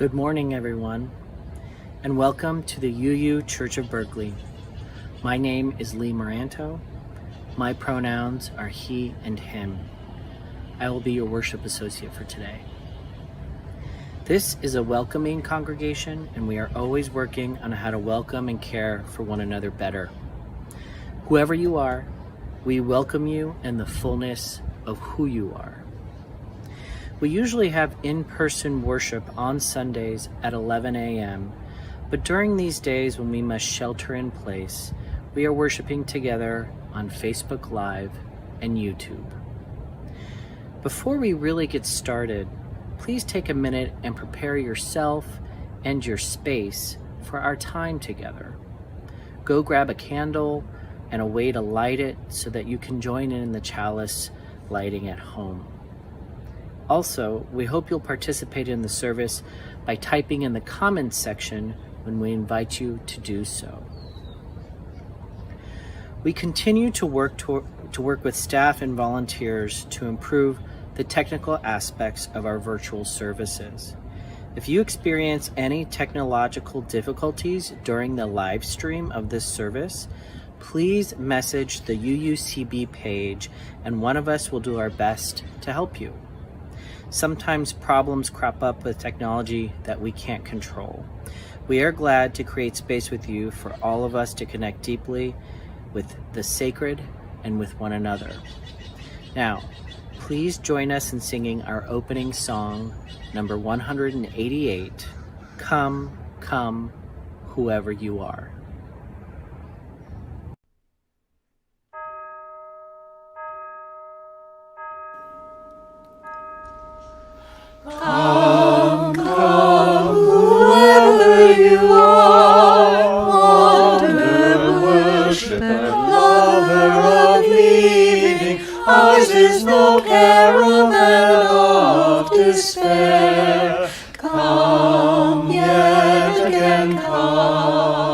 Good morning, everyone, and welcome to the UU Church of Berkeley. My name is Lee Moranto. My pronouns are he and him. I will be your worship associate for today. This is a welcoming congregation, and we are always working on how to welcome and care for one another better. Whoever you are, we welcome you in the fullness of who you are. We usually have in-person worship on Sundays at 11 a.m., but during these days when we must shelter in place, we are worshiping together on Facebook Live and YouTube. Before we really get started, please take a minute and prepare yourself and your space for our time together. Go grab a candle and a way to light it so that you can join in the chalice lighting at home. Also, we hope you'll participate in the service by typing in the comments section when we invite you to do so. We continue to work with staff and volunteers to improve the technical aspects of our virtual services. If you experience any technological difficulties during the live stream of this service, please message the UUCB page and one of us will do our best to help you. Sometimes problems crop up with technology that we can't control. We are glad to create space with you for all of us to connect deeply with the sacred and with one another. Now, please join us in singing our opening song, number 188, Come, Come, Whoever You Are. Come, come, whoever you are, wanderer, worshipper, lover of leaving, ours is no caravan of despair. Come, yet again come.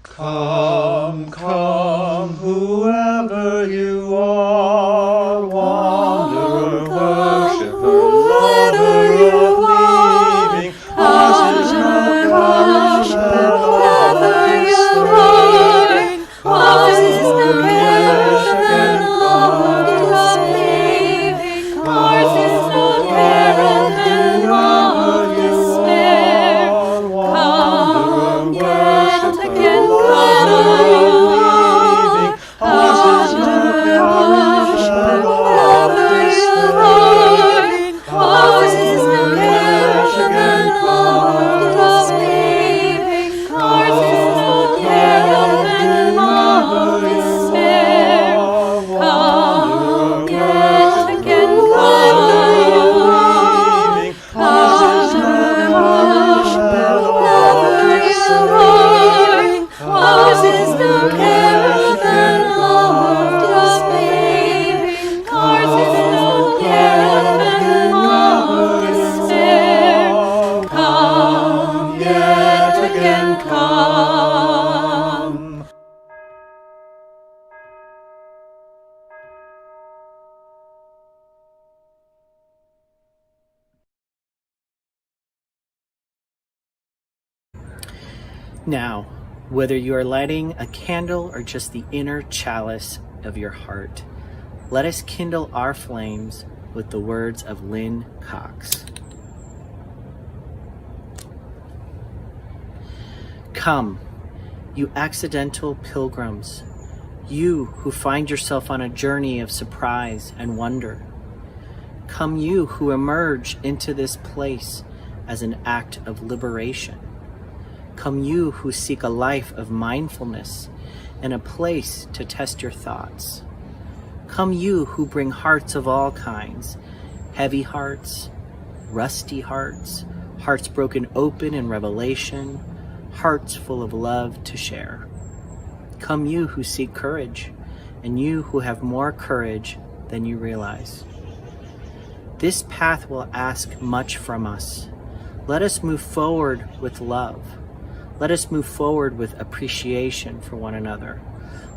Come, come, whoever you are, wanderer, worshipper, lover of leaving, ours is no caravan of despair. Ours is no caravan of despair. Ours is no caravan of despair. Come, yet again come. Ours is no caravan of despair. Ours is no caravan of despair. Ours is no caravan of despair. Come, yet again come. Ours is no caravan of despair. Ours is no caravan of despair. Ours is no caravan of despair. Come, yet again come. Now, whether you are lighting a candle or just the inner chalice of your heart, let us kindle our flames with the words of Lynn Cox. Come, you accidental pilgrims, you who find yourself on a journey of surprise and wonder. Come, you who emerge into this place as an act of liberation. Come, you who seek a life of mindfulness and a place to test your thoughts. Come, you who bring hearts of all kinds, heavy hearts, rusty hearts, hearts broken open in revelation, hearts full of love to share. Come, you who seek courage, and you who have more courage than you realize. This path will ask much from us. Let us move forward with love. Let us move forward with appreciation for one another.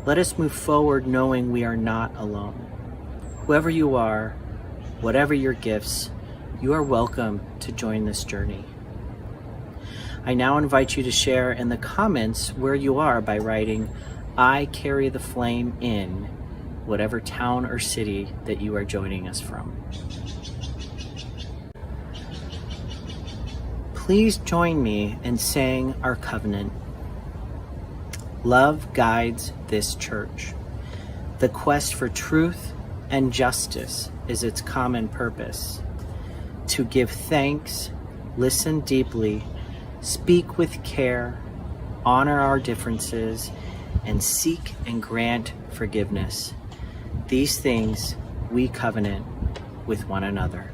Let us move forward knowing we are not alone. Whoever you are, whatever your gifts, you are welcome to join this journey. I now invite you to share in the comments where you are by writing, "I carry the flame" in whatever town or city that you are joining us from. Please join me in saying our covenant. Love guides this church. The quest for truth and justice is its common purpose. To give thanks, listen deeply, speak with care, honor our differences, and seek and grant forgiveness. These things we covenant with one another.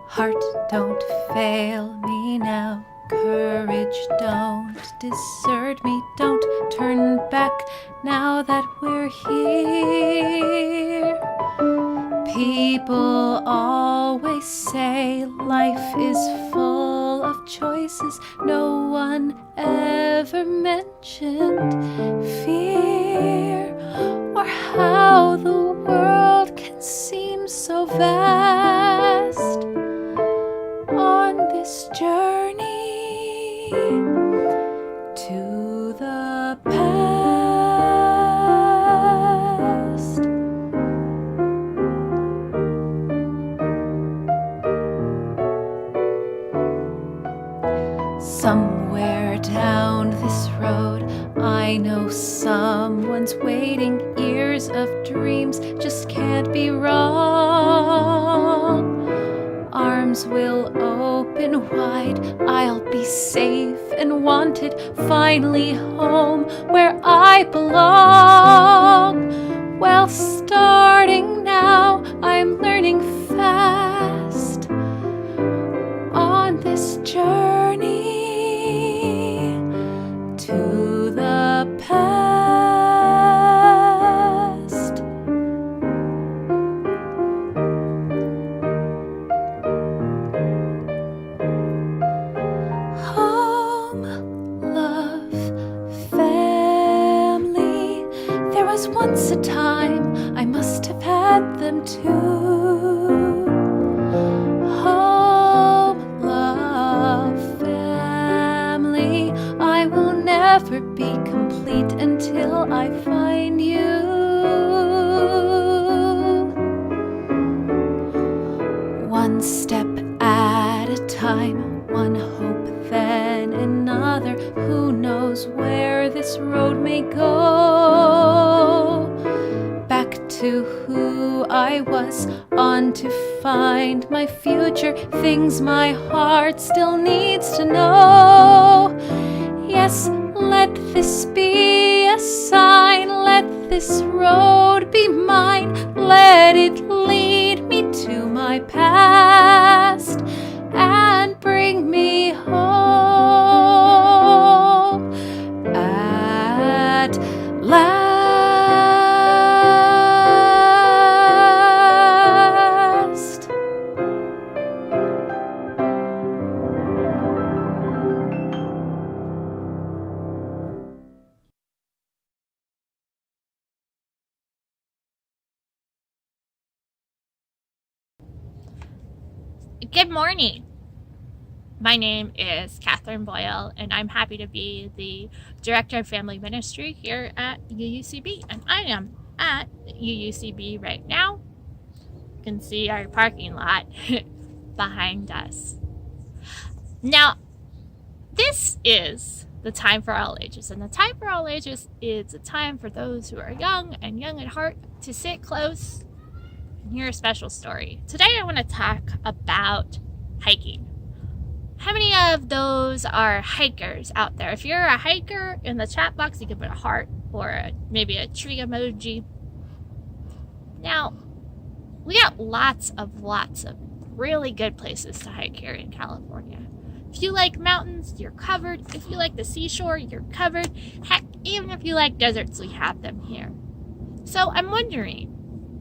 Heart, don't fail me now. Courage, don't desert me. Don't turn back now that we're here. People always say life is full of choices. No one ever mentioned fear, or how the world can seem so vast. On this journey to the past, somewhere down this road, I know someone's waiting. Years of dreams just can't be wrong. Arms will open wide, I'll be safe and wanted, finally home where I belong. Well, starting now, I'm learning fast on this journey to the past. Once a time, I must have had them too. Home, love, family. I will never be complete until I find you. One step at a time, one hope, then another. Who knows where this road may go? Back to who I was, on to find my future, things my heart still needs to know. Yes, let this be a sign, let this road be mine, let it lead me to my past and bring me home at last. Good morning. My name is Catherine Boyle, and I'm happy to be the Director of Family Ministry here at UUCB. And I am at UUCB right now. You can see our parking lot behind us. Now, this is the time for all ages, and the time for all ages is a time for those who are young and young at heart to sit close and hear a special story. Today I want to talk about hiking. How many of those are hikers out there? If you're a hiker, in the chat box you can put a heart or maybe a tree emoji. Now, we got lots of really good places to hike here in California. If you like mountains, you're covered. If you like the seashore, you're covered. Heck, even if you like deserts, we have them here. So I'm wondering,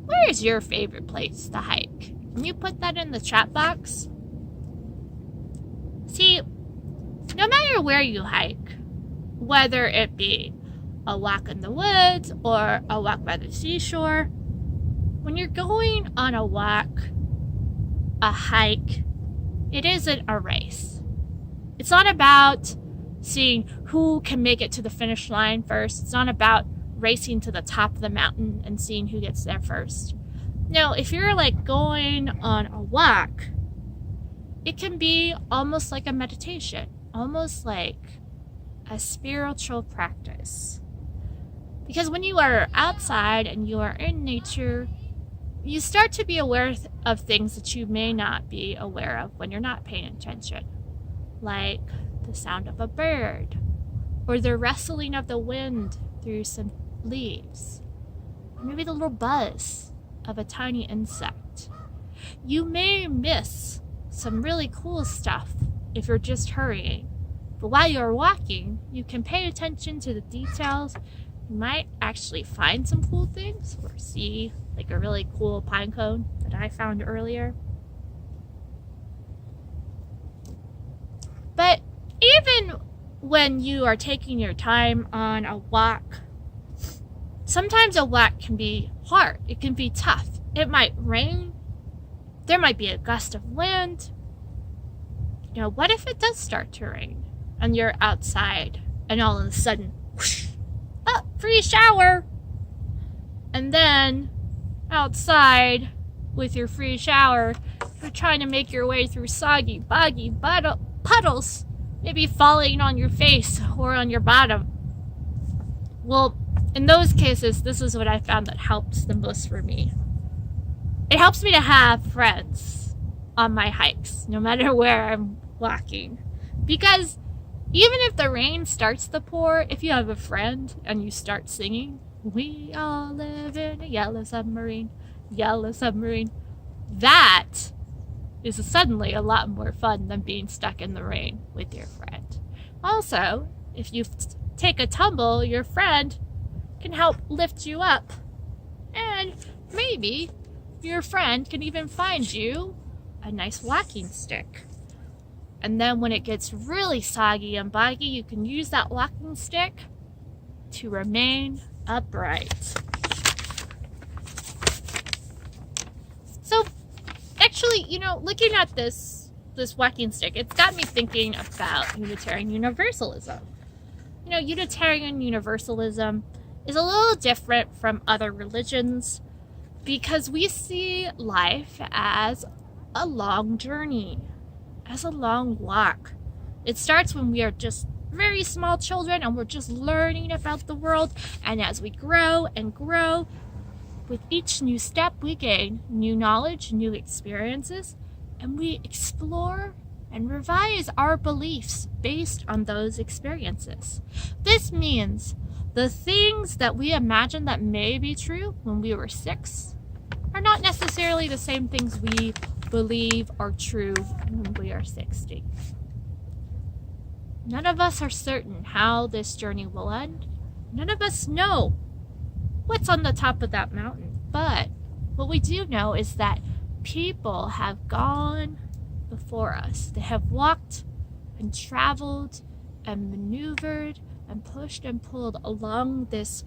where is your favorite place to hike? Can you put that in the chat box? See, no matter where you hike, whether it be a walk in the woods or a walk by the seashore, when you're going on a walk, a hike, it isn't a race. It's not about seeing who can make it to the finish line first. It's not about racing to the top of the mountain and seeing who gets there first. No, if you're like going on a walk, it can be almost like a meditation, almost like a spiritual practice. Because when you are outside and you are in nature, you start to be aware of things that you may not be aware of when you're not paying attention, like the sound of a bird or the rustling of the wind through some leaves, or maybe the little buzz of a tiny insect. You may miss some really cool stuff if you're just hurrying, but while you're walking, you can pay attention to the details. You might actually find some cool things or see like a really cool pine cone that I found earlier. But even when you are taking your time on a walk, sometimes a walk can be hard. It can be tough. It might rain. There might be a gust of wind. You know, what if it does start to rain and you're outside and all of a sudden, whoosh, oh, free shower. And then outside with your free shower, you're trying to make your way through soggy, boggy puddles, maybe falling on your face or on your bottom. Well, in those cases, this is what I found that helps the most for me. It helps me to have friends on my hikes, no matter where I'm walking. Because even if the rain starts to pour, if you have a friend and you start singing, "We all live in a yellow submarine, that is suddenly a lot more fun than being stuck in the rain with your friend. Also, if you take a tumble, your friend can help lift you up. And maybe your friend can even find you a nice walking stick. And then when it gets really soggy and boggy, you can use that walking stick to remain upright. So, actually, you know, looking at this walking stick, it's got me thinking about Unitarian Universalism. You know, Unitarian Universalism is a little different from other religions because we see life as a long journey, as a long walk. It starts when we are just very small children and we're just learning about the world, and as we grow and grow, with each new step we gain new knowledge, new experiences, and we explore and revise our beliefs based on those experiences. This means the things that we imagine that may be true when we were 6 are not necessarily the same things we believe are true when we are 60. None of us are certain how this journey will end. None of us know what's on the top of that mountain. But what we do know is that people have gone before us. They have walked and traveled and maneuvered and pushed and pulled along this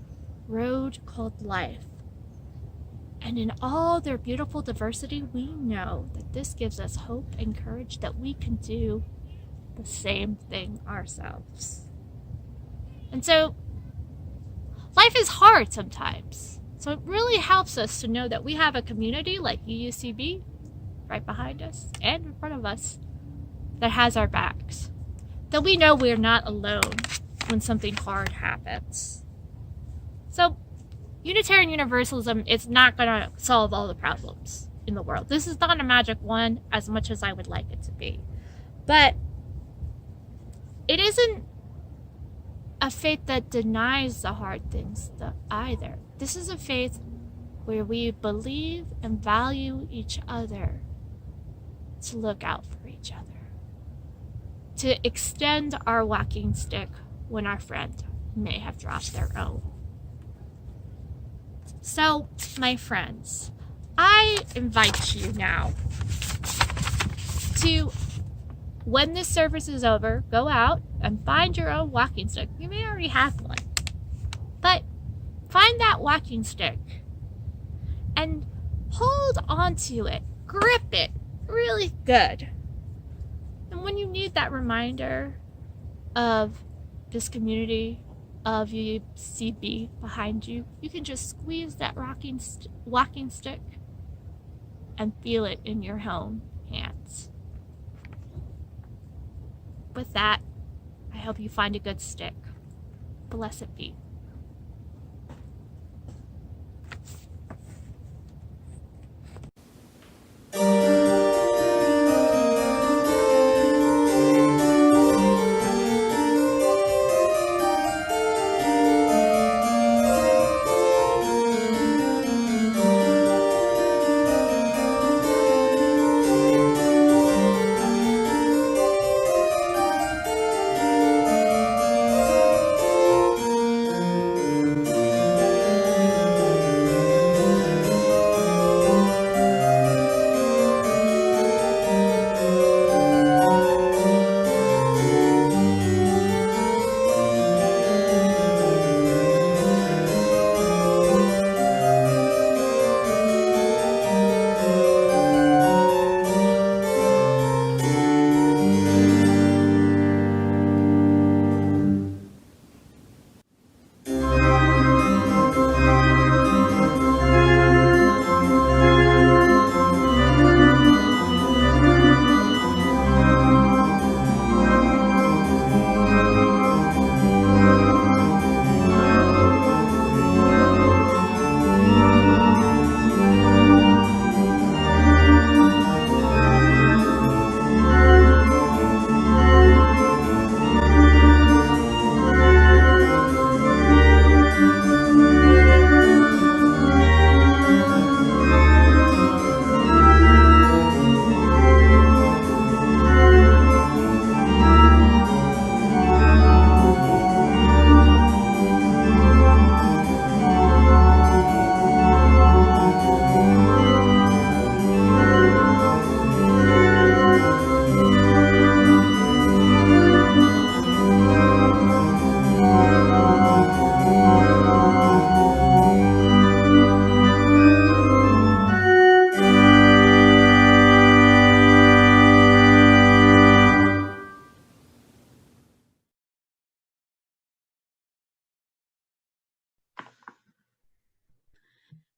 road called life. And in all their beautiful diversity, we know that this gives us hope and courage that we can do the same thing ourselves. And so, life is hard sometimes. So it really helps us to know that we have a community like UUCB right behind us and in front of us that has our backs. That we know we're not alone when something hard happens. So, Unitarian Universalism is not going to solve all the problems in the world. This is not a magic one as much as I would like it to be. But it isn't a faith that denies the hard things either. This is a faith where we believe and value each other, to look out for each other, to extend our walking stick when our friend may have dropped their own. So, my friends, I invite you now to, when this service is over, go out and find your own walking stick. You may already have one, but find that walking stick and hold onto it, grip it really good. And when you need that reminder of this community of UUCB behind you, you can just squeeze that walking stick and feel it in your own hands. With that, I hope you find a good stick. Blessed be.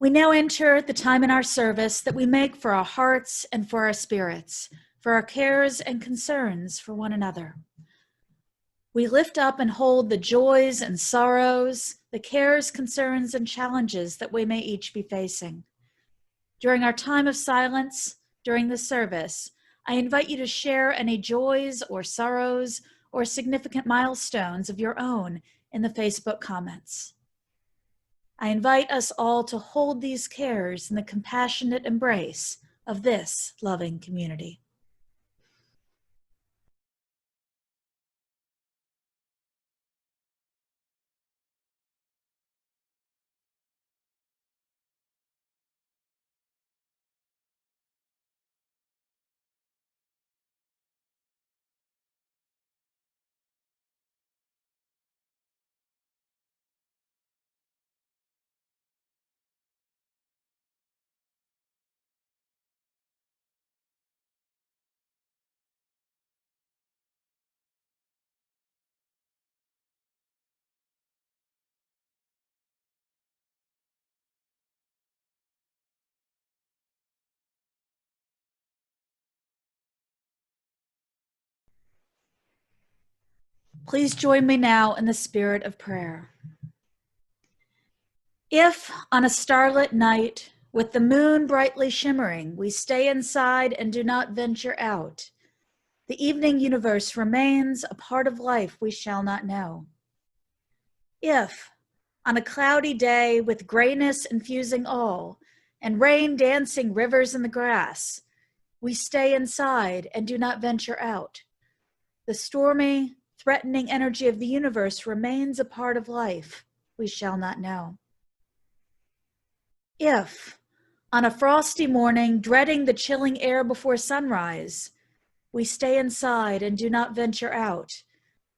We now enter the time in our service that we make for our hearts and for our spirits, for our cares and concerns for one another. We lift up and hold the joys and sorrows, the cares, concerns, and challenges that we may each be facing. During our time of silence, during the service, I invite you to share any joys or sorrows or significant milestones of your own in the Facebook comments. I invite us all to hold these cares in the compassionate embrace of this loving community. Please join me now in the spirit of prayer. If on a starlit night, with the moon brightly shimmering, we stay inside and do not venture out, the evening universe remains a part of life we shall not know. If, on a cloudy day with grayness infusing all, and rain dancing rivers in the grass, we stay inside and do not venture out, the stormy, threatening energy of the universe remains a part of life we shall not know. If, on a frosty morning, dreading the chilling air before sunrise, we stay inside and do not venture out,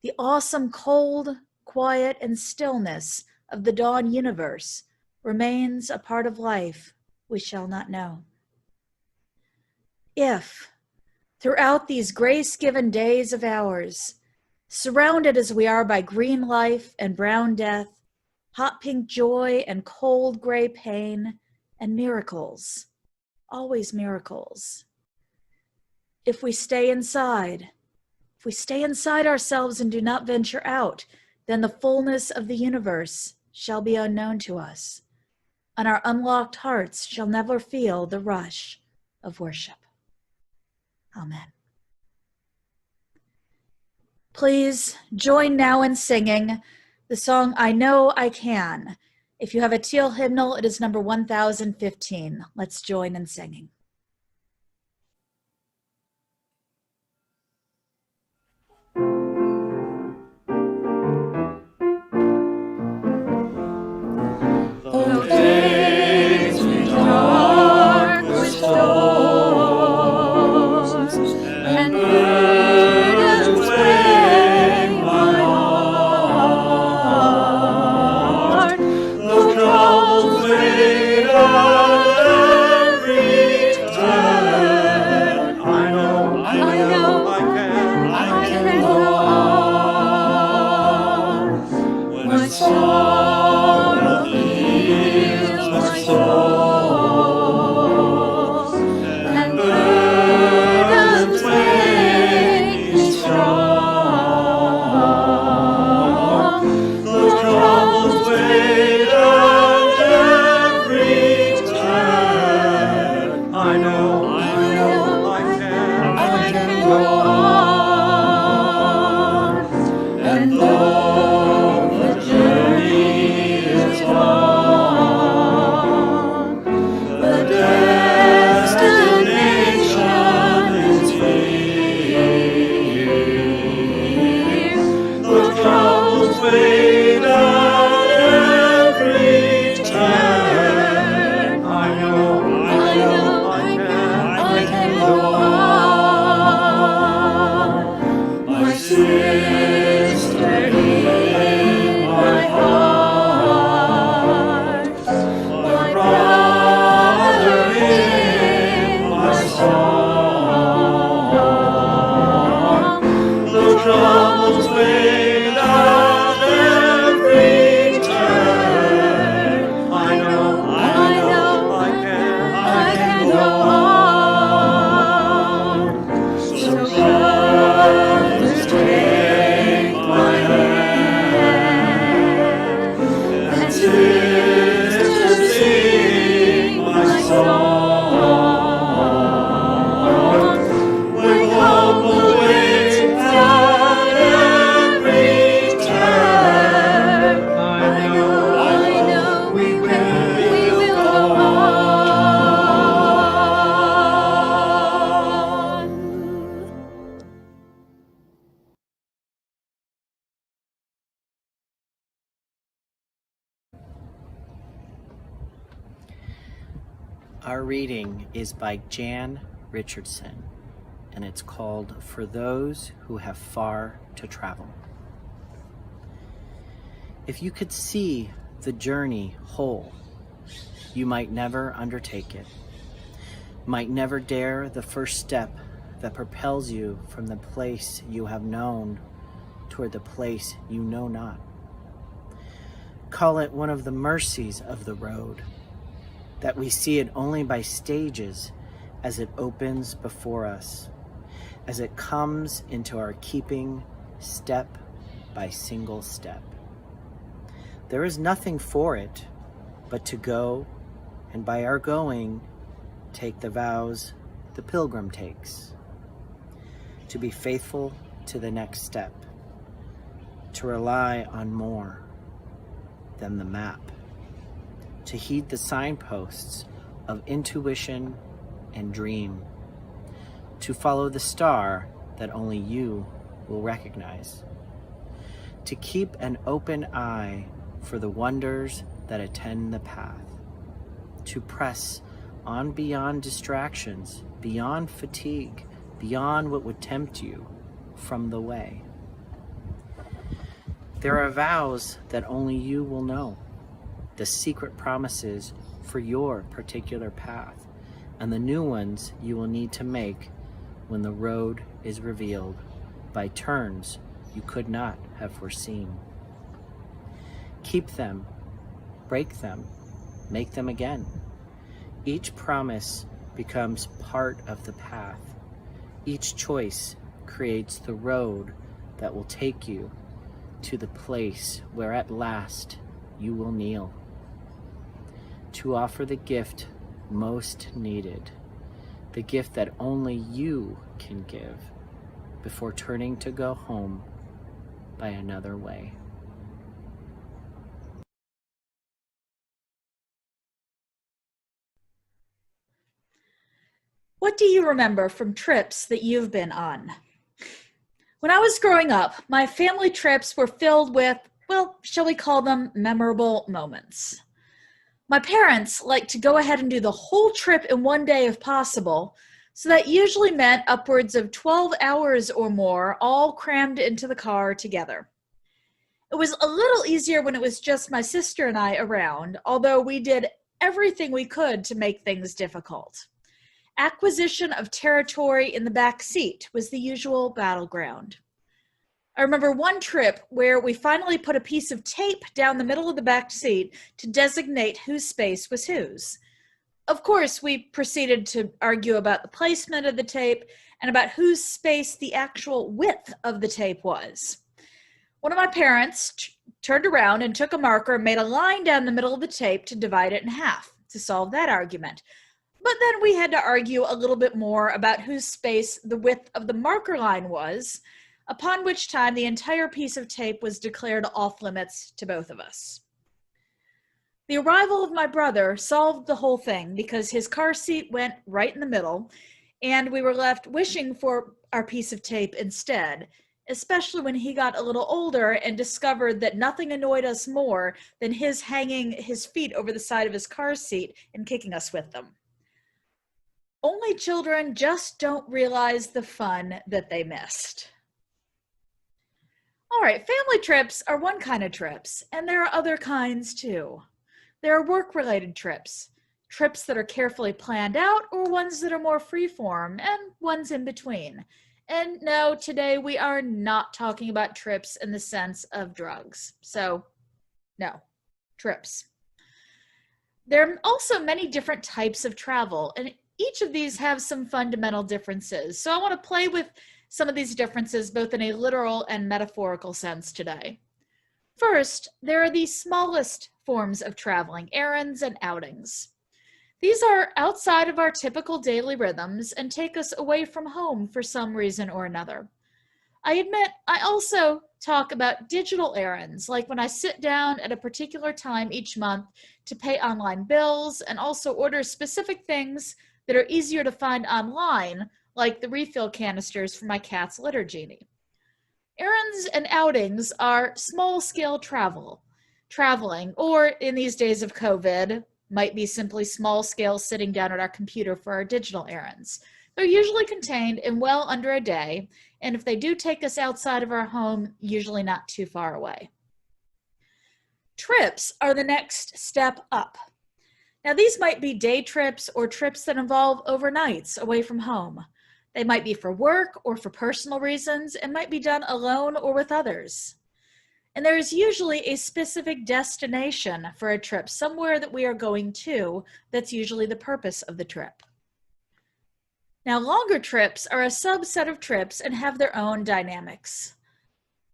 the awesome cold, quiet, and stillness of the dawn universe remains a part of life we shall not know. If, throughout these grace-given days of ours, surrounded as we are by green life and brown death, hot pink joy and cold gray pain, and miracles, always miracles. If we stay inside ourselves and do not venture out, then the fullness of the universe shall be unknown to us, and our unlocked hearts shall never feel the rush of worship. Amen. Please join now in singing the song, I Know I Can. If you have a teal hymnal, it is number 1015. Let's join in singing. Though days be dark with storms, and burdens weigh my heart, though troubles weigh down every turn, I know I can go on. When sorrow heals my soul, and burdens make me strong. Though troubles weigh down every turn, I know I can go on. And though the journey is long, the destination is here. Though troubles weigh down every turn, I know I can go on. My sister in my heart, my brother in my song. Though troubles weigh down every turn, I know I can go on. So brothers, take my hand, and sisters, sing my song. When hope awaits at every turn, I know we will go on. Our reading is by Jan Richardson, and it's called For Those Who Have Far to Travel. If you could see the journey whole, you might never undertake it, might never dare the first step that propels you from the place you have known toward the place you know not. Call it one of the mercies of the road, that we see it only by stages as it opens before us, as it comes into our keeping step by single step. There is nothing for it but to go, and by our going, take the vows the pilgrim takes, to be faithful to the next step, to rely on more than the map, to heed the signposts of intuition and dream, to follow the star that only you will recognize, to keep an open eye for the wonders that attend the path, to press on beyond distractions, beyond fatigue, beyond what would tempt you from the way. There are vows that only you will know, the secret promises for your particular path, and the new ones you will need to make when the road is revealed by turns you could not have foreseen. Keep them, break them, make them again. Each promise becomes part of the path. Each choice creates the road that will take you to the place where at last you will kneel to offer the gift most needed, the gift that only you can give before turning to go home by another way. What do you remember from trips that you've been on? When I was growing up, my family trips were filled with, well, shall we call them memorable moments. My parents liked to go ahead and do the whole trip in one day if possible, so that usually meant upwards of 12 hours or more all crammed into the car together. It was a little easier when it was just my sister and I around, although we did everything we could to make things difficult. Acquisition of territory in the back seat was the usual battleground. I remember one trip where we finally put a piece of tape down the middle of the back seat to designate whose space was whose. Of course, we proceeded to argue about the placement of the tape and about whose space the actual width of the tape was. One of my parents turned around and took a marker and made a line down the middle of the tape to divide it in half to solve that argument. But then we had to argue a little bit more about whose space the width of the marker line was, upon which time the entire piece of tape was declared off limits to both of us. The arrival of my brother solved the whole thing because his car seat went right in the middle, and we were left wishing for our piece of tape instead, especially when he got a little older and discovered that nothing annoyed us more than his hanging his feet over the side of his car seat and kicking us with them. Only children just don't realize the fun that they missed. All right, family trips are one kind of trips, and there are other kinds too. There are work-related trips, trips that are carefully planned out, or ones that are more free-form, and ones in between. And no, today we are not talking about trips in the sense of drugs. So, no, trips. There are also many different types of travel, and each of these have some fundamental differences. So I want to play with some of these differences both in a literal and metaphorical sense today. First, there are the smallest forms of traveling, errands and outings. These are outside of our typical daily rhythms and take us away from home for some reason or another. I admit I also talk about digital errands, like when I sit down at a particular time each month to pay online bills and also order specific things that are easier to find online, like the refill canisters for my cat's litter genie. Errands and outings are small-scale traveling, or in these days of COVID, might be simply small-scale sitting down at our computer for our digital errands. They're usually contained in well under a day, and if they do take us outside of our home, usually not too far away. Trips are the next step up. Now, these might be day trips or trips that involve overnights away from home. They might be for work or for personal reasons and might be done alone or with others. And there is usually a specific destination for a trip, somewhere that we are going to. That's usually the purpose of the trip. Now, longer trips are a subset of trips and have their own dynamics.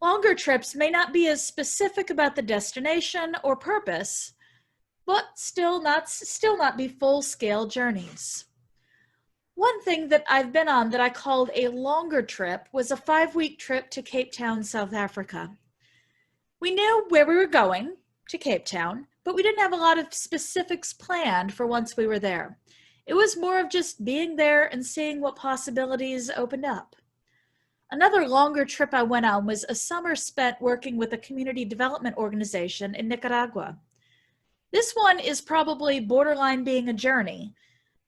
Longer trips may not be as specific about the destination or purpose, but still not be full-scale journeys. One thing that I've been on that I called a longer trip was a 5-week trip to Cape Town, South Africa. We knew where we were going, to Cape Town, but we didn't have a lot of specifics planned for once we were there. It was more of just being there and seeing what possibilities opened up. Another longer trip I went on was a summer spent working with a community development organization in Nicaragua. This one is probably borderline being a journey,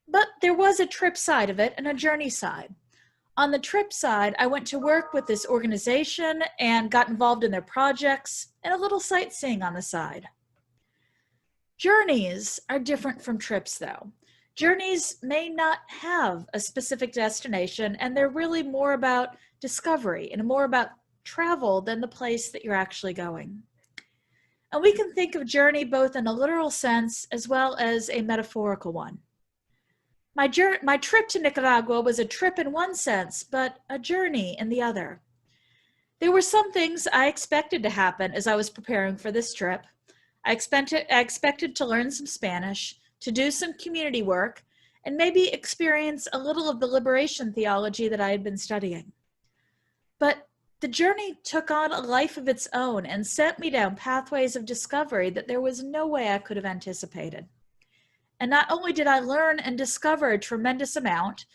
but there was a trip side of it and a journey side. On the trip side, I went to work with this organization and got involved in their projects and a little sightseeing on the side. Journeys are different from trips, though. Journeys may not have a specific destination, and they're really more about discovery and more about travel than the place that you're actually going. And we can think of journey both in a literal sense as well as a metaphorical one. My trip to Nicaragua was a trip in one sense, but a journey in the other. There were some things I expected to happen as I was preparing for this trip. I expected to learn some Spanish, to do some community work, and maybe experience a little of the liberation theology that I had been studying. But the journey took on a life of its own and sent me down pathways of discovery that there was no way I could have anticipated. And not only did I learn and discover a tremendous amount,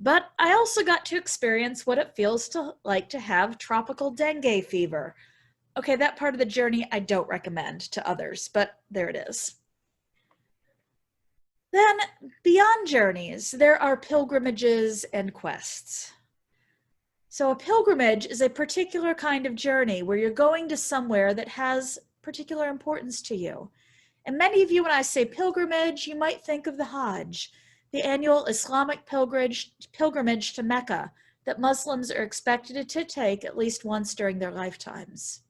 but I also got to experience what it feels like to have tropical dengue fever. Okay, that part of the journey I don't recommend to others, but there it is. Then, beyond journeys, there are pilgrimages and quests. So a pilgrimage is a particular kind of journey where you're going to somewhere that has particular importance to you. And many of you, when I say pilgrimage, you might think of the Hajj, the annual Islamic pilgrimage to Mecca that Muslims are expected to take at least once during their lifetimes.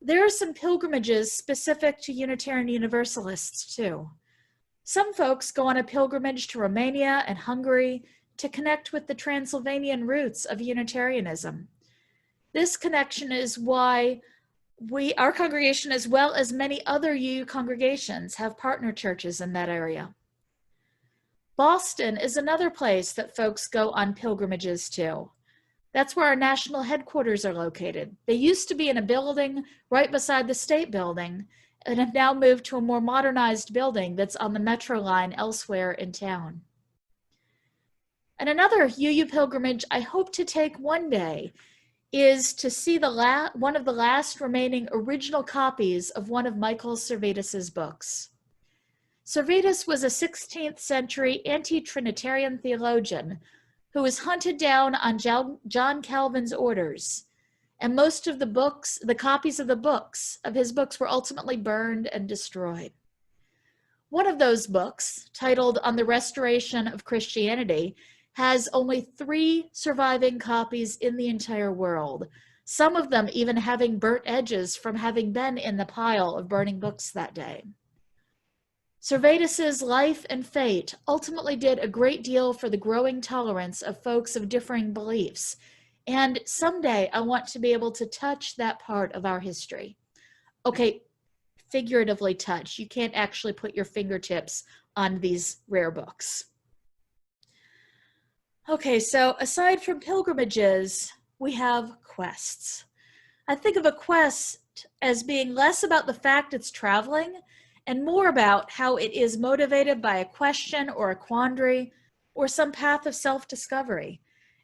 There are some pilgrimages specific to Unitarian Universalists too. Some folks go on a pilgrimage to Romania and Hungary to connect with the Transylvanian roots of Unitarianism. This connection is why our congregation, as well as many other UU congregations, have partner churches in that area. Boston is another place that folks go on pilgrimages to. That's where our national headquarters are located. They used to be in a building right beside the state building and have now moved to a more modernized building that's on the metro line elsewhere in town. And another UU pilgrimage I hope to take one day is to see one of the last remaining original copies of one of Michael Servetus's books. Servetus was a 16th century anti-Trinitarian theologian who was hunted down on John Calvin's orders. And most of the copies of his books were ultimately burned and destroyed. One of those books, titled On the Restoration of Christianity, has only 3 surviving copies in the entire world, some of them even having burnt edges from having been in the pile of burning books that day. Servetus's life and fate ultimately did a great deal for the growing tolerance of folks of differing beliefs, and someday I want to be able to touch that part of our history. Okay, figuratively touch. You can't actually put your fingertips on these rare books. Okay, so aside from pilgrimages, we have quests. I think of a quest as being less about the fact it's traveling and more about how it is motivated by a question or a quandary or some path of self-discovery.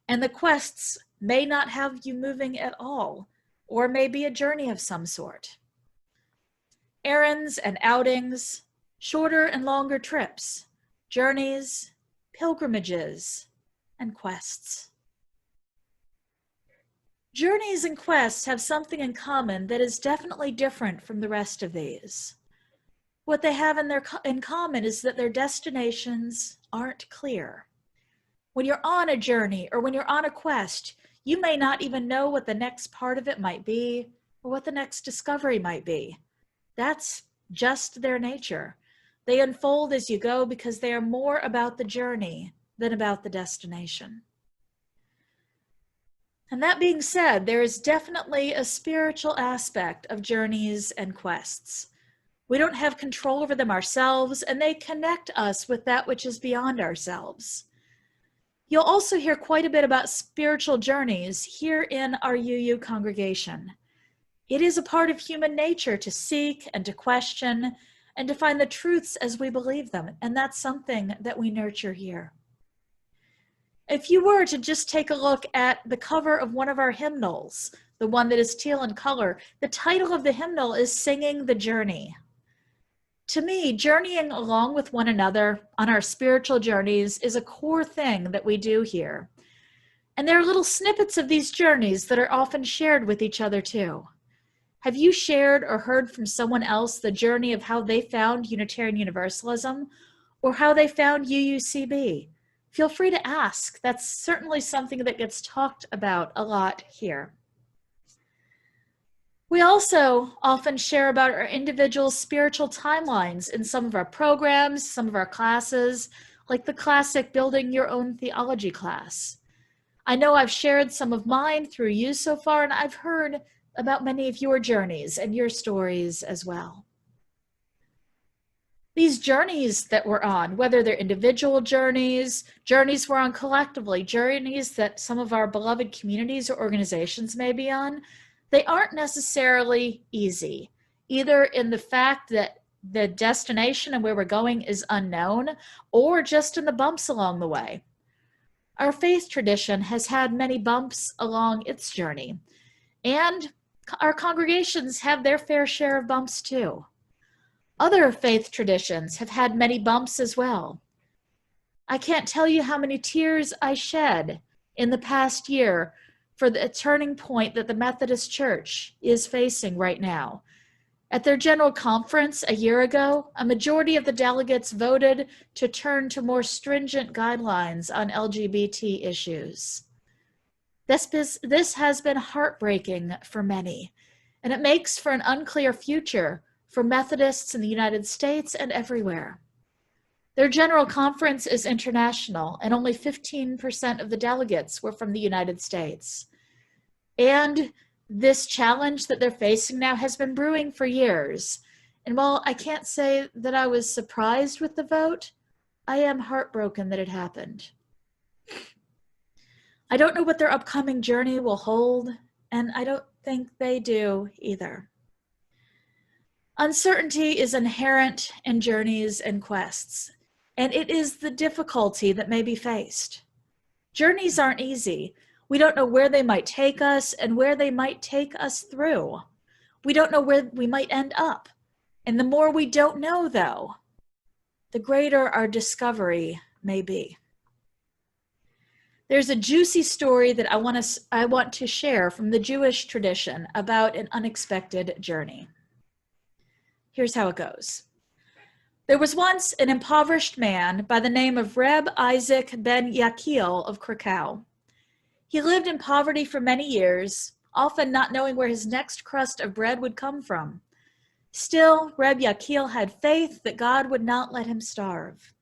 And the quests may not have you moving at all, or may be a journey of some sort. Errands and outings, shorter and longer trips, journeys, pilgrimages, and quests. Journeys and quests have something in common that is definitely different from the rest of these. What they have in common is that their destinations aren't clear. When you're on a journey or when you're on a quest, you may not even know what the next part of it might be or what the next discovery might be. That's just their nature. They unfold as you go because they are more about the journey than about the destination. And that being said, there is definitely a spiritual aspect of journeys and quests. We don't have control over them ourselves, and they connect us with that which is beyond ourselves. You'll also hear quite a bit about spiritual journeys here in our UU congregation. It is a part of human nature to seek and to question and to find the truths as we believe them, and that's something that we nurture here. If you were to just take a look at the cover of one of our hymnals, the one that is teal in color, the title of the hymnal is Singing the Journey. To me, journeying along with one another on our spiritual journeys is a core thing that we do here. And there are little snippets of these journeys that are often shared with each other too. Have you shared or heard from someone else the journey of how they found Unitarian Universalism or how they found UUCB? Feel free to ask. That's certainly something that gets talked about a lot here. We also often share about our individual spiritual timelines in some of our programs, some of our classes, like the classic Building Your Own Theology class. I know I've shared some of mine through you so far, and I've heard about many of your journeys and your stories as well. These journeys that we're on, whether they're individual journeys, journeys we're on collectively, journeys that some of our beloved communities or organizations may be on, they aren't necessarily easy, either in the fact that the destination and where we're going is unknown, or just in the bumps along the way. Our faith tradition has had many bumps along its journey, and our congregations have their fair share of bumps too. Other faith traditions have had many bumps as well. I can't tell you how many tears I shed in the past year for the turning point that the Methodist Church is facing right now. At their general conference a year ago, a majority of the delegates voted to turn to more stringent guidelines on LGBT issues. This has been heartbreaking for many, and it makes for an unclear future for Methodists in the United States and everywhere. Their general conference is international, and only 15% of the delegates were from the United States. And this challenge that they're facing now has been brewing for years. And while I can't say that I was surprised with the vote, I am heartbroken that it happened. I don't know what their upcoming journey will hold, and I don't think they do either. Uncertainty is inherent in journeys and quests, and it is the difficulty that may be faced. Journeys aren't easy. We don't know where they might take us and where they might take us through. We don't know where we might end up. And the more we don't know, though, the greater our discovery may be. There's a juicy story that I want to share from the Jewish tradition about an unexpected journey. Here's how it goes. There was once an impoverished man by the name of Reb Isaac ben Yakil of Krakow. He lived in poverty for many years, often not knowing where his next crust of bread would come from. Still, Reb Yakil had faith that God would not let him starve.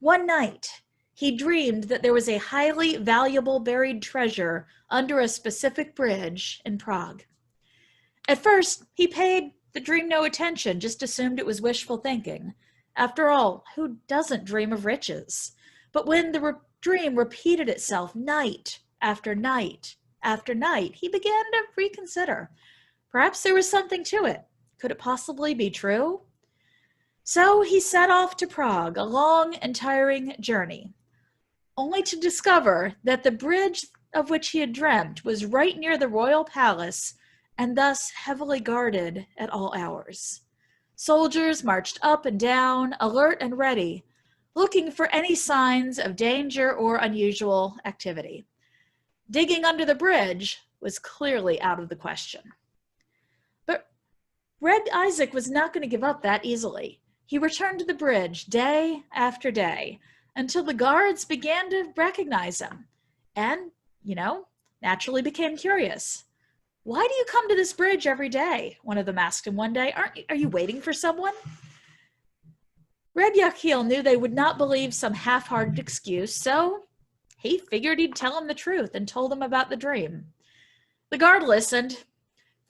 One night, he dreamed that there was a highly valuable buried treasure under a specific bridge in Prague. At first, he paid the dream no attention, just assumed it was wishful thinking. After all, who doesn't dream of riches? But when the dream repeated itself night after night after night, he began to reconsider. Perhaps there was something to it. Could it possibly be true? So he set off to Prague, a long and tiring journey, only to discover that the bridge of which he had dreamt was right near the royal palace and thus heavily guarded at all hours. Soldiers marched up and down, alert and ready, looking for any signs of danger or unusual activity. Digging under the bridge was clearly out of the question. But Reb Isaac was not going to give up that easily. He returned to the bridge day after day until the guards began to recognize him and, naturally became curious. Why do you come to this bridge every day? One of them asked him one day. Are you waiting for someone? Reb Yakil knew they would not believe some half-hearted excuse, so he figured he'd tell them the truth and told them about the dream. The guard listened,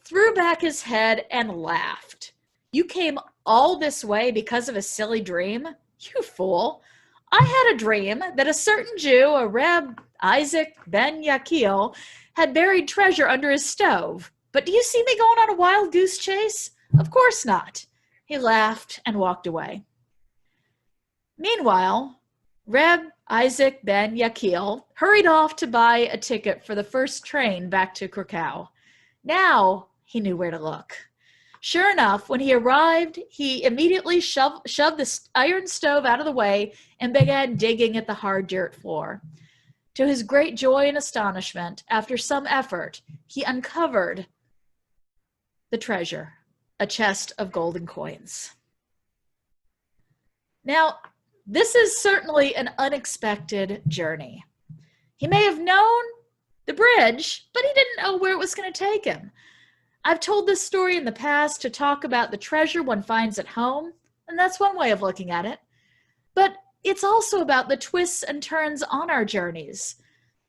threw back his head, and laughed. You came all this way because of a silly dream? You fool. I had a dream that a certain Jew, a Reb Isaac ben Yakil, had buried treasure under his stove. But do you see me going on a wild goose chase? Of course not. He laughed and walked away. Meanwhile, Reb Isaac ben Yakil hurried off to buy a ticket for the first train back to Krakow. Now he knew where to look. Sure enough, when he arrived, he immediately shoved the iron stove out of the way and began digging at the hard dirt floor. To his great joy and astonishment, after some effort, he uncovered the treasure, a chest of golden coins. Now, this is certainly an unexpected journey. He may have known the bridge, but he didn't know where it was going to take him. I've told this story in the past to talk about the treasure one finds at home, and that's one way of looking at it. But it's also about the twists and turns on our journeys,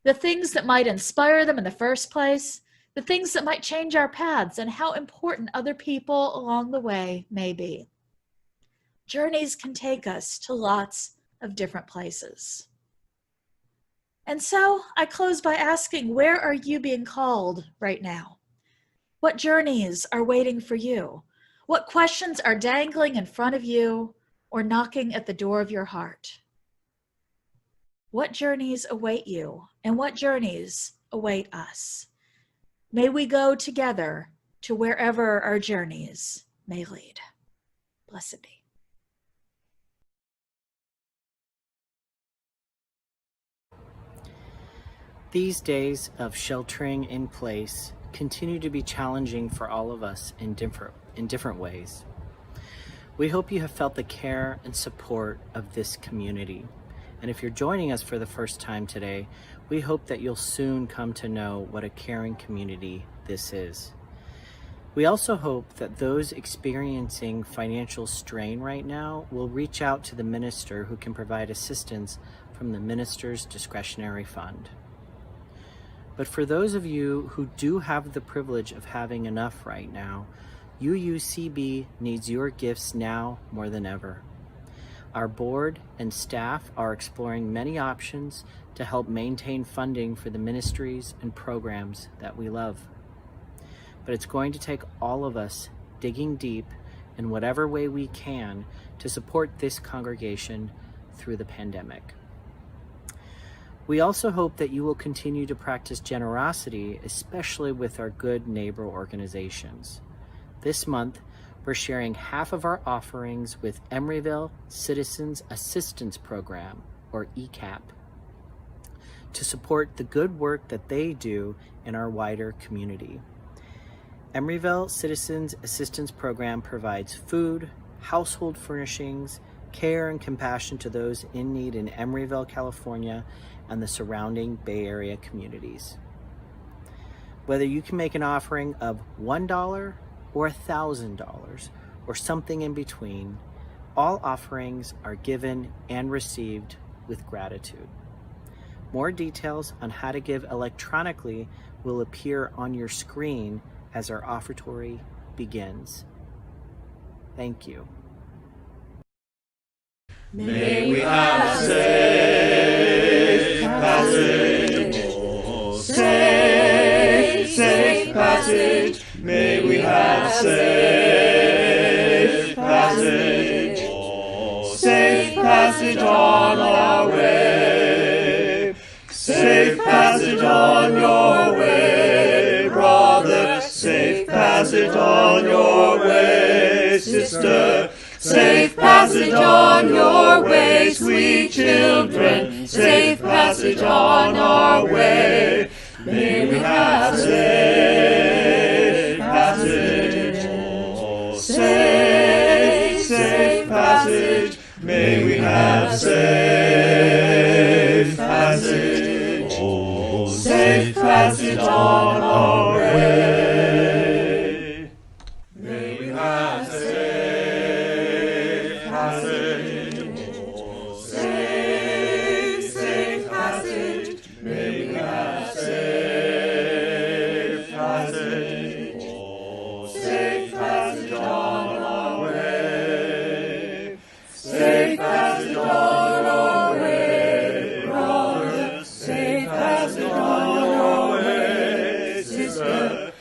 the things that might inspire them in the first place, the things that might change our paths, and how important other people along the way may be. Journeys can take us to lots of different places. And so I close by asking, where are you being called right now? What journeys are waiting for you? What questions are dangling in front of you or knocking at the door of your heart? What journeys await you, and what journeys await us? May we go together to wherever our journeys may lead. Blessed be. These days of sheltering in place continue to be challenging for all of us in different ways. We hope you have felt the care and support of this community. And if you're joining us for the first time today, we hope that you'll soon come to know what a caring community this is. We also hope that those experiencing financial strain right now will reach out to the minister who can provide assistance from the minister's discretionary fund. But for those of you who do have the privilege of having enough right now, UUCB needs your gifts now more than ever. Our board and staff are exploring many options to help maintain funding for the ministries and programs that we love. But it's going to take all of us digging deep in whatever way we can to support this congregation through the pandemic. We also hope that you will continue to practice generosity, especially with our good neighbor organizations. This month, we're sharing half of our offerings with Emeryville Citizens Assistance Program, or ECAP, to support the good work that they do in our wider community. Emeryville Citizens Assistance Program provides food, household furnishings, care and compassion to those in need in Emeryville, California, and the surrounding Bay Area communities. Whether you can make an offering of $1 or $1,000 or something in between, all offerings are given and received with gratitude. More details on how to give electronically will appear on your screen as our offertory begins. Thank you. May we have safe passage, oh, safe passage. May we have safe passage, oh, safe passage on our way. Safe passage on your way, brother. Safe passage on your way, sister. Safe passage on your way, sweet children. Safe passage on our way. May we have safe passage. Oh, safe passage. May we have safe passage. Oh, safe passage on our way. May we have safe passage, oh, safe passage. May we have safe passage, oh, safe passage on our way. Safe passage on our way, brother. Safe passage on your way, sister.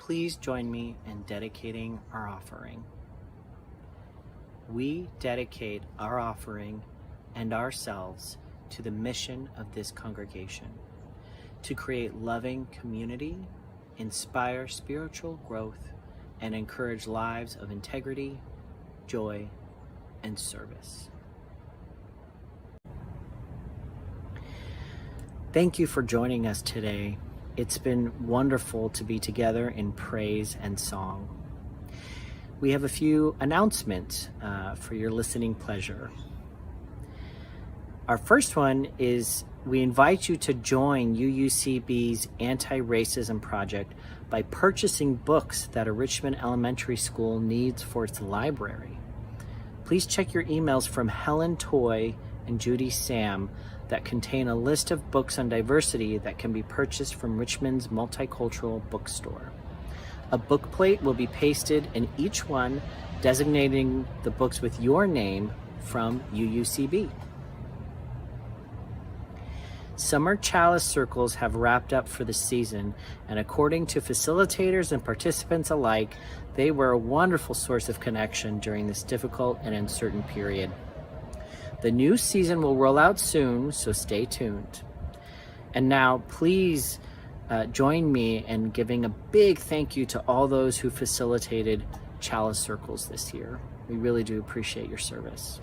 please join me in dedicating our offering. We dedicate our offering and ourselves to the mission of this congregation, to create loving community, inspire spiritual growth, and encourage lives of integrity, joy, and service. Thank you for joining us today. It's been wonderful to be together in praise and song. We have a few announcements for your listening pleasure. Our first one is we invite you to join UUCB's anti-racism project by purchasing books that a Richmond elementary school needs for its library. Please check your emails from Helen Toy and Judy Sam that contain a list of books on diversity that can be purchased from Richmond's multicultural bookstore. A book plate will be pasted in each one, designating the books with your name from UUCB. Summer Chalice Circles have wrapped up for the season, and according to facilitators and participants alike, they were a wonderful source of connection during this difficult and uncertain period. The new season will roll out soon, so stay tuned. And now, please join me in giving a big thank you to all those who facilitated Chalice Circles this year. We really do appreciate your service.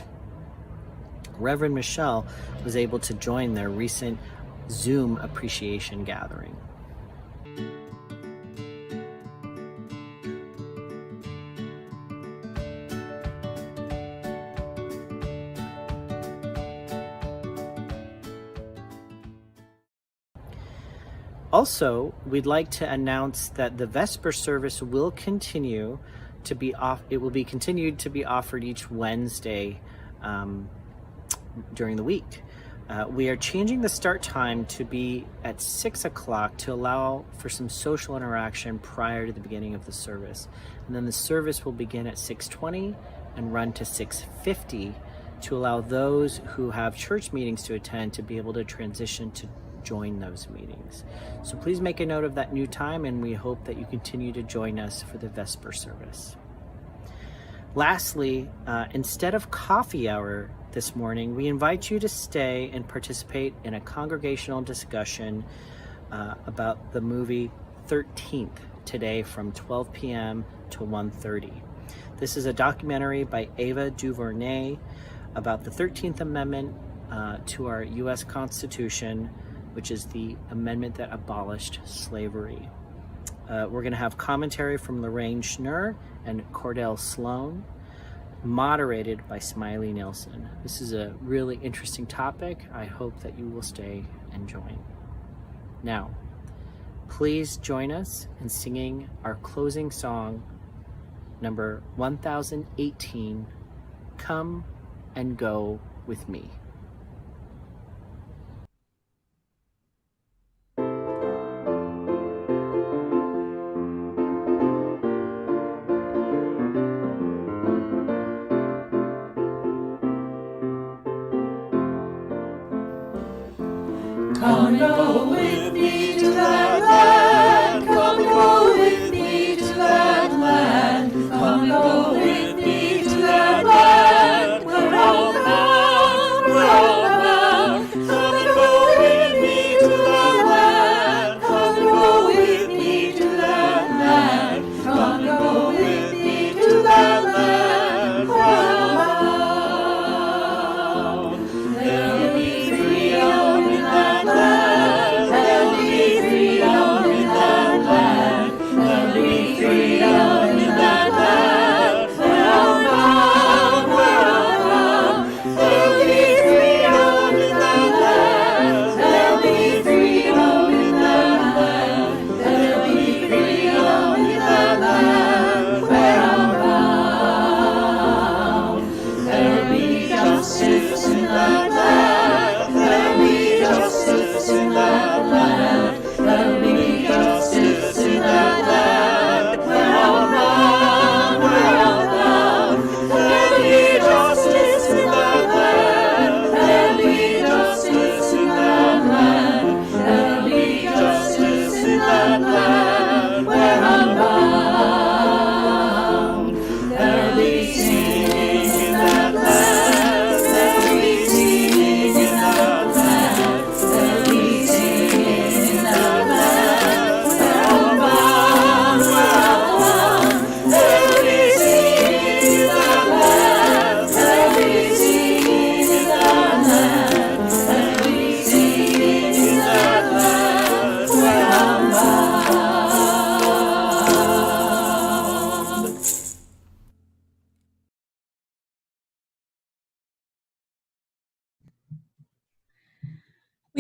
Reverend Michelle was able to join their recent Zoom appreciation gathering. Also, we'd like to announce that the Vesper service will continue to be continued to be offered each Wednesday during the week. We are changing the start time to be at 6 o'clock to allow for some social interaction prior to the beginning of the service. And then the service will begin at 6:20 and run to 6:50 to allow those who have church meetings to attend to be able to transition to join those meetings. So please make a note of that new time, and we hope that you continue to join us for the Vesper service. Lastly, instead of coffee hour this morning, we invite you to stay and participate in a congregational discussion about the movie 13th today from 12 p.m. to 1:30. This is a documentary by Ava DuVernay about the 13th Amendment to our U.S. Constitution, which is the amendment that abolished slavery. We're going to have commentary from Lorraine Schnurr and Cordell Sloan, moderated by Smiley Nelson. This is a really interesting topic. I hope that you will stay and join. Now, please join us in singing our closing song, number 1018, Come and Go With Me. Come and go with me to that land. Come and go with me to that land. Come and go with me to that land where all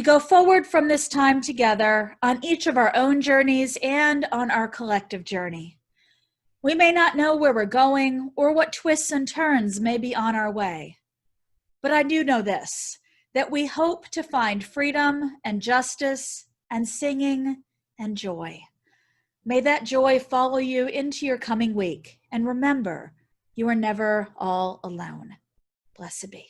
go forward from this time together on each of our own journeys and on our collective journey. We may not know where we're going or what twists and turns may be on our way. But I do know this, that we hope to find freedom and justice and singing and joy. May that joy follow you into your coming week. And remember, you are never all alone. Blessed be.